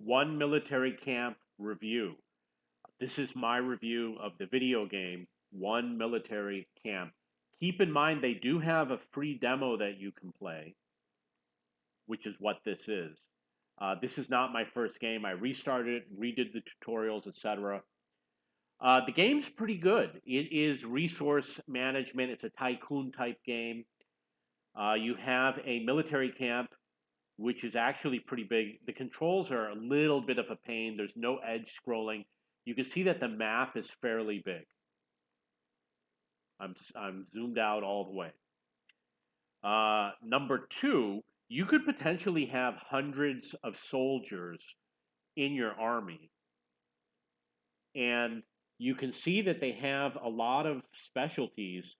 One military camp review. This is my review of the video game, One Military Camp. Keep in mind they do have a free demo that you can play, which is what this is. This is not my first game. I restarted it, redid the tutorials, etc. The game's pretty good. It is resource management. It's a tycoon type game. You have a military camp, which is actually pretty big. The controls are a little bit of a pain. There's no edge scrolling. You can see that the map is fairly big. I'm zoomed out all the way. Number two, you could potentially have hundreds of soldiers in your army, and you can see that they have a lot of specialties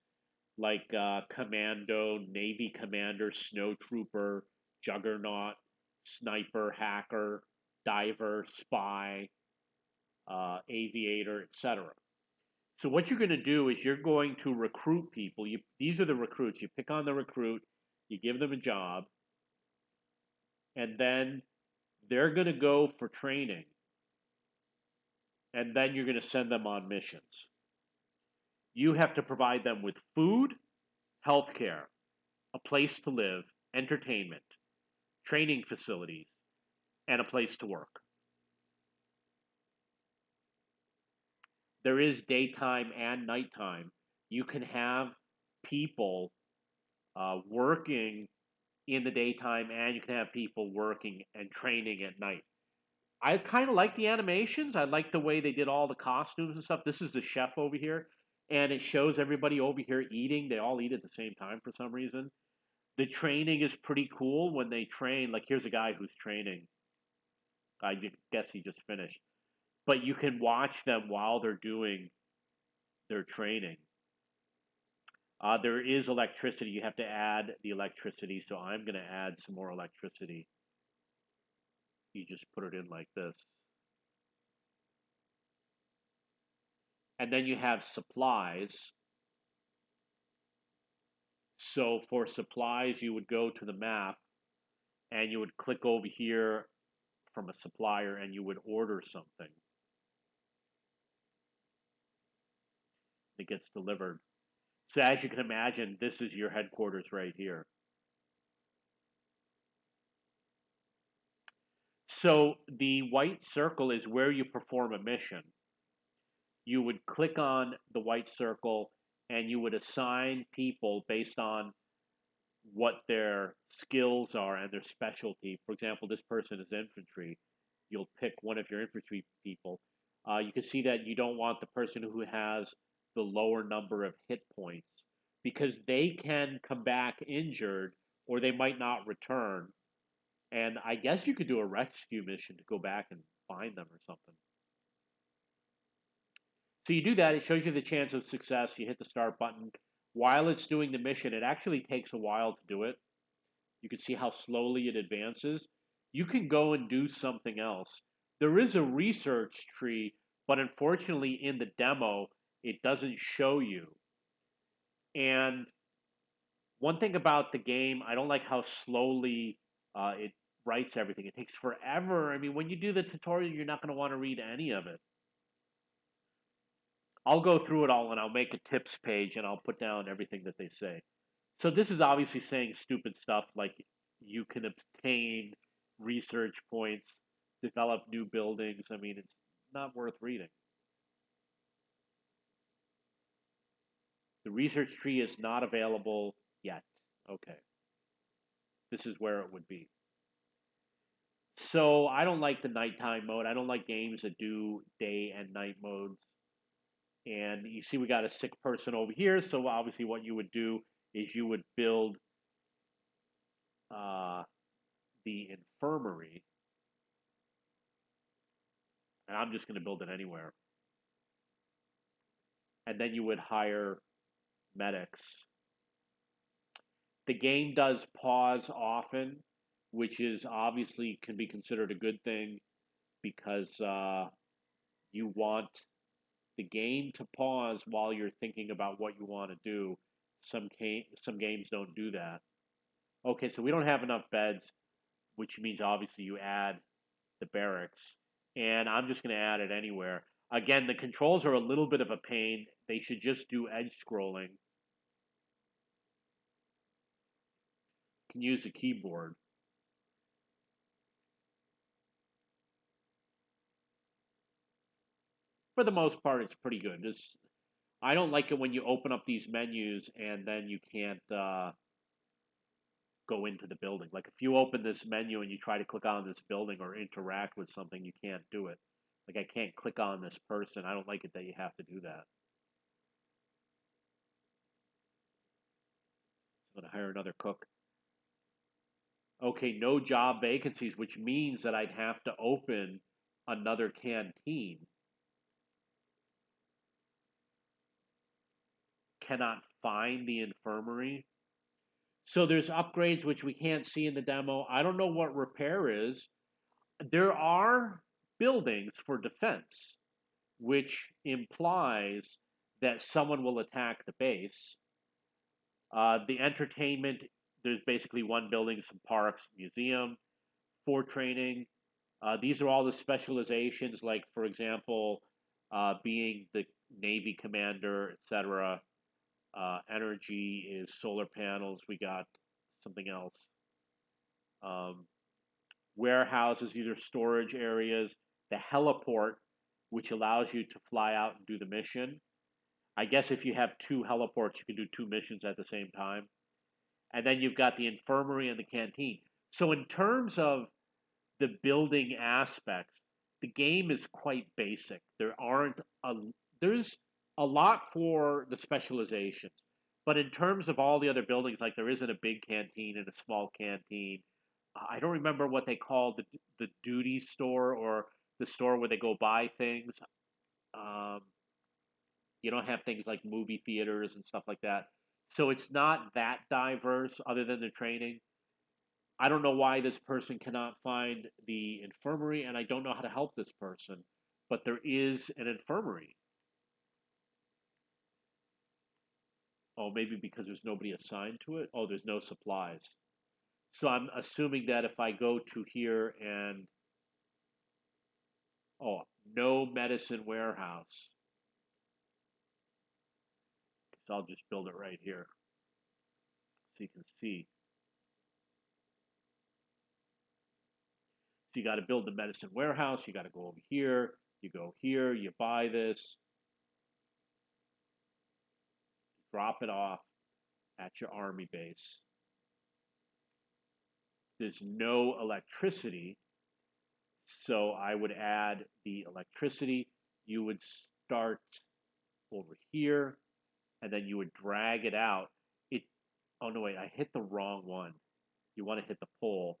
like commando, navy commander, snow trooper, juggernaut, sniper, hacker, diver, spy, aviator, etc. So what you're going to do is you're going to recruit people. These are the recruits. You pick on the recruit, you give them a job, and then they're going to go for training, and then you're going to send them on missions. You have to provide them with food, healthcare, a place to live, entertainment, training facilities, and a place to work. There is daytime and nighttime. You can have people working in the daytime, and you can have people working and training at night. I kind of like the animations. I like the way they did all the costumes and stuff. This is the chef over here, and it shows everybody over here eating. They all eat at the same time for some reason. The training is pretty cool when they train. Like, here's a guy who's training. I guess he just finished. But you can watch them while they're doing their training. There is electricity. You have to add the electricity, so I'm going to add some more electricity. You just put it in like this. And then you have supplies. So for supplies, you would go to the map and you would click over here from a supplier and you would order something. It gets delivered. So as you can imagine, this is your headquarters right here. So the white circle is where you perform a mission. You would click on the white circle and you would assign people based on what their skills are and their specialty. For example, this person is infantry. You'll pick one of your infantry people. You can see that you don't want the person who has the lower number of hit points because they can come back injured or they might not return. And I guess you could do a rescue mission to go back and find them or something. So you do that, it shows you the chance of success. You hit the start button. While it's doing the mission, it actually takes a while to do it. You can see how slowly it advances. You can go and do something else. There is a research tree, but unfortunately in the demo, it doesn't show you. And one thing about the game, I don't like how slowly it writes everything. It takes forever. I mean, when you do the tutorial, you're not going to want to read any of it. I'll go through it all and I'll make a tips page and I'll put down everything that they say. So this is obviously saying stupid stuff like you can obtain research points, develop new buildings. I mean, it's not worth reading. The research tree is not available yet. Okay, this is where it would be. So I don't like the nighttime mode. I don't like games that do day and night modes. And you see we got a sick person over here. So obviously what you would do is you would build uh, the infirmary. And I'm just going to build it anywhere. And then you would hire medics. The game does pause often, which is obviously can be considered a good thing because you want the game to pause while you're thinking about what you want to do. Some games don't do that. Okay, so we don't have enough beds, which means obviously you add the barracks, and I'm just going to add it anywhere. Again, the controls are a little bit of a pain. They should just do edge scrolling. You can use a keyboard. For the most part, it's pretty good. I don't like it when you open up these menus and then you can't go into the building. Like if you open this menu and you try to click on this building or interact with something, you can't do it. Like I can't click on this person. I don't like it that you have to do that. I'm gonna hire another cook. Okay, no job vacancies, which means that I'd have to open another canteen. Cannot find the infirmary. So there's upgrades which we can't see in the demo. I don't know what repair is. There are buildings for defense, which implies that someone will attack the base. The entertainment, there's basically one building, some parks, museum. For training, these are all the specializations, like, for example, being the Navy commander, etc. Energy is solar panels. We got something else. Um, Warehouses, these are storage areas. The heliport, which allows you to fly out and do the mission. I guess if you have two heliports, you can do two missions at the same time. And then you've got the infirmary and the canteen. So in terms of the building aspects, the game is quite basic. There's a lot for the specializations, but in terms of all the other buildings, like there isn't a big canteen and a small canteen. I don't remember what they call the duty store or the store where they go buy things. Um, you don't have things like movie theaters and stuff like that. So it's not that diverse other than the training. I don't know why this person cannot find the infirmary, and I don't know how to help this person, but there is an infirmary. Oh, maybe because there's nobody assigned to it? Oh, there's no supplies. So I'm assuming that if I go to here and, oh, no medicine warehouse. So I'll just build it right here so you can see. So you got to build the medicine warehouse. You got to go over here. You go here. You buy this. Drop it off at your army base. There's no electricity, so I would add the electricity. You would start over here, and then you would drag it out. It. Oh no, wait! I hit the wrong one. You want to hit the pole.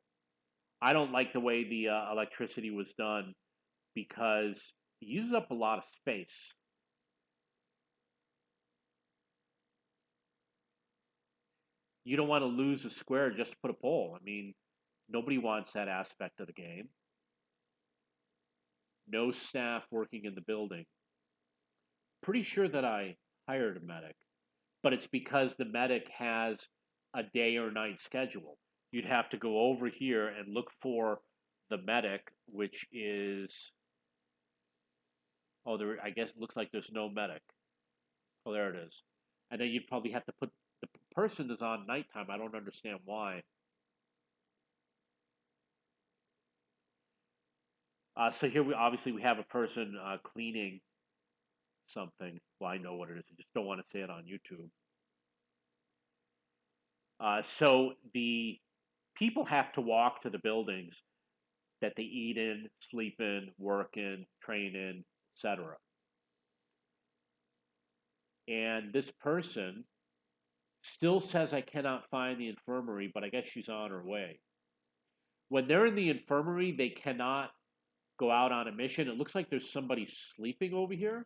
I don't like the way the electricity was done because it uses up a lot of space. You don't want to lose a square just to put a pole. I mean, nobody wants that aspect of the game. No staff working in the building. Pretty sure that I hired a medic, but it's because the medic has a day or night schedule. You'd have to go over here and look for the medic, which is, oh, there. I guess it looks like there's no medic. Oh, there it is. And then you'd probably have to put the person is on nighttime. I don't understand why. So here we obviously we have a person cleaning something. Well, I know what it is. I just don't want to say it on YouTube. So the people have to walk to the buildings that they eat in, sleep in, work in, train in, etc. And this person still says I cannot find the infirmary, but I guess she's on her way. When they're in the infirmary, they cannot go out on a mission. It looks like there's somebody sleeping over here.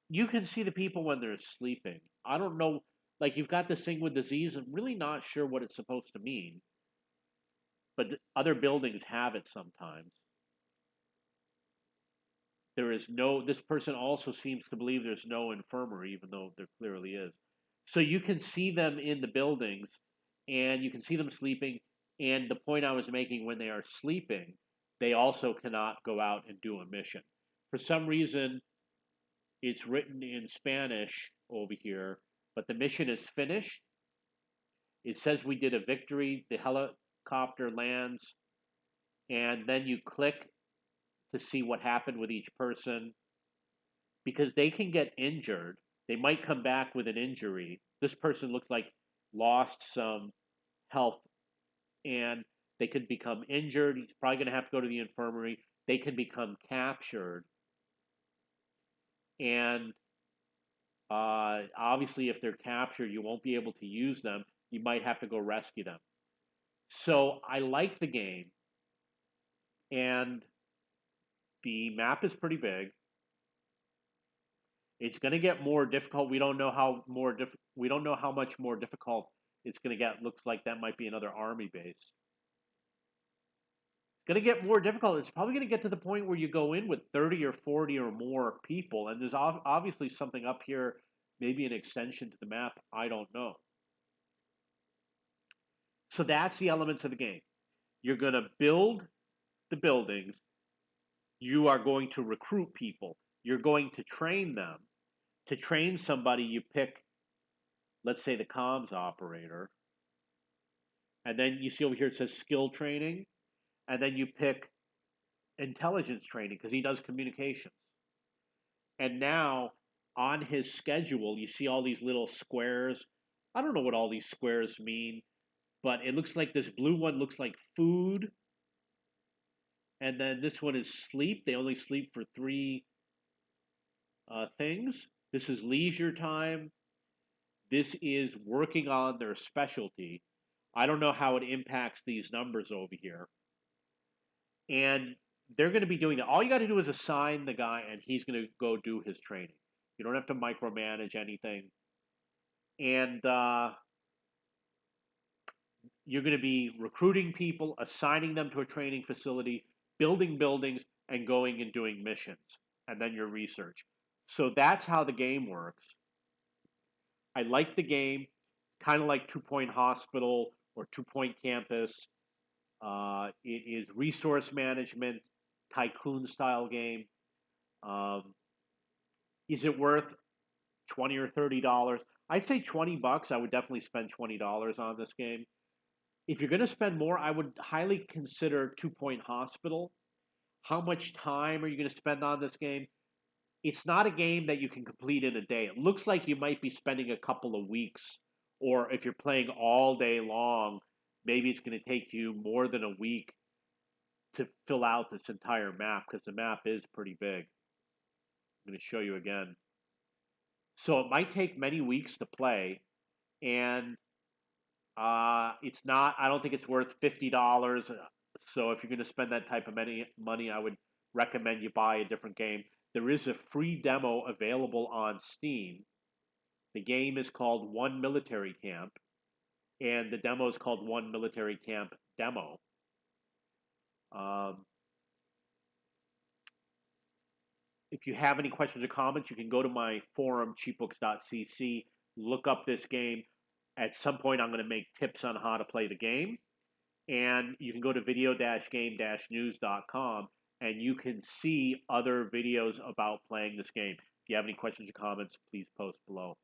You can see the people when they're sleeping. I don't know. Like you've got this thing with disease. I'm really not sure what it's supposed to mean, but other buildings have it sometimes. There is no. This person also seems to believe there's no infirmary, even though there clearly is. So you can see them in the buildings, and you can see them sleeping. And the point I was making, when they are sleeping, they also cannot go out and do a mission. For some reason, it's written in Spanish over here, but the mission is finished. It says we did a victory. The helicopter lands, and then you click to see what happened with each person because they can get injured. They might come back with an injury. This person looks like lost some health, and they could become injured. He's probably going to have to go to the infirmary. They can become captured, and obviously, if they're captured, you won't be able to use them. You might have to go rescue them. So I like the game, and the map is pretty big. It's going to get more difficult. We don't know how we don't know how much more difficult it's going to get. Looks like that might be another army base. It's going to get more difficult. It's probably going to get to the point where you go in with 30 or 40 or more people, and there's obviously something up here, maybe an extension to the map. I don't know. So that's the elements of the game. You're going to build the buildings. You are going to recruit people. You're going to train them. To train somebody, you pick, let's say, the comms operator. And then you see over here it says skill training. And then you pick intelligence training because he does communications. And now on his schedule, you see all these little squares. I don't know what all these squares mean, but it looks like this blue one looks like food. And then this one is sleep. They only sleep for three things. This is leisure time. This is working on their specialty. I don't know how it impacts these numbers over here. And they're going to be doing that. All you got to do is assign the guy, and he's going to go do his training. You don't have to micromanage anything. And you're going to be recruiting people, assigning them to a training facility, building buildings, and going and doing missions, and then your research. So that's how the game works. I like the game, kind of like Two Point Hospital or Two Point Campus. It is resource management, tycoon style game. Um, is it worth $20 or $30? I'd say $20. I would definitely spend $20 on this game. If you're going to spend more, I would highly consider Two Point Hospital. How much time are you going to spend on this game? It's not a game that you can complete in a day. It looks like you might be spending a couple of weeks, or if you're playing all day long, maybe it's going to take you more than a week to fill out this entire map because the map is pretty big. I'm going to show you again. So it might take many weeks to play, and it's not. I don't think it's worth $50. So if you're going to spend that type of money, I would recommend you buy a different game. There is a free demo available on Steam. The game is called One Military Camp, and the demo is called One Military Camp Demo. Um, if you have any questions or comments, you can go to my forum, cheapbooks.cc, look up this game. At some point, I'm going to make tips on how to play the game. And you can go to video-game-news.com and you can see other videos about playing this game. If you have any questions or comments, please post below.